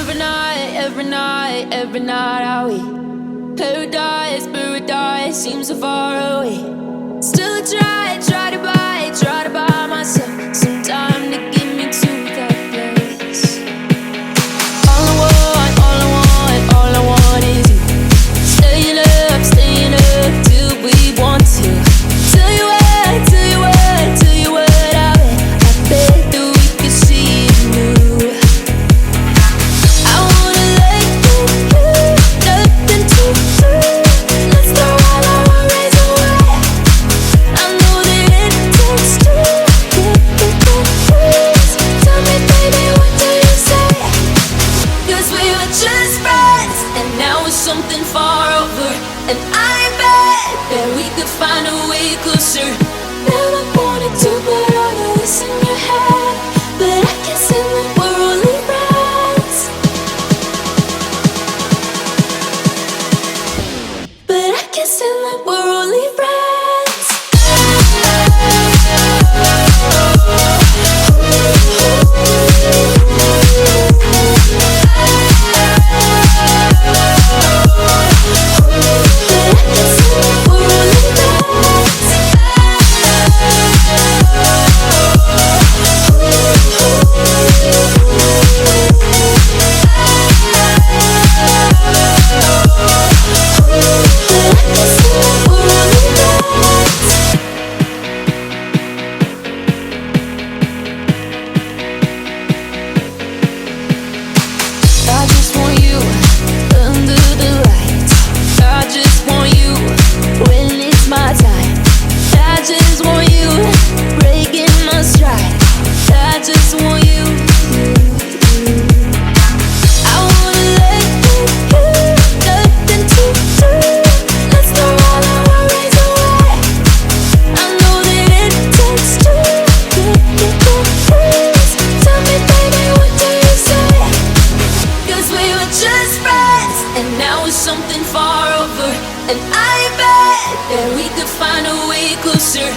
every night are we paradise, paradise seems so far away. Still try to buy myself some time to get me to that place. All I want is you. Staying up till we want to. Tell you what I bet that we could see it new. I wanna let you, nothing to do. Let's throw all our worries away. I know that it takes two to get confused. Tell me, baby, what do you say? 'Cause we were just friends, and now it's something far over. And I bet that we could find a way closer. Never wanted to put all of this in your head, but I can't say that we're only friends. But I can't say that we're only friends. I just want you under the lights. I just want you when it's my time. I just want you breaking my stride. I just want you. I wanna let you, nothing to do. Let's throw all our worries away. I know that it takes two to get confused. Tell me, baby, what do you say? 'Cause we were just friends, and now it's something far over. And I bet that we could find a way closer.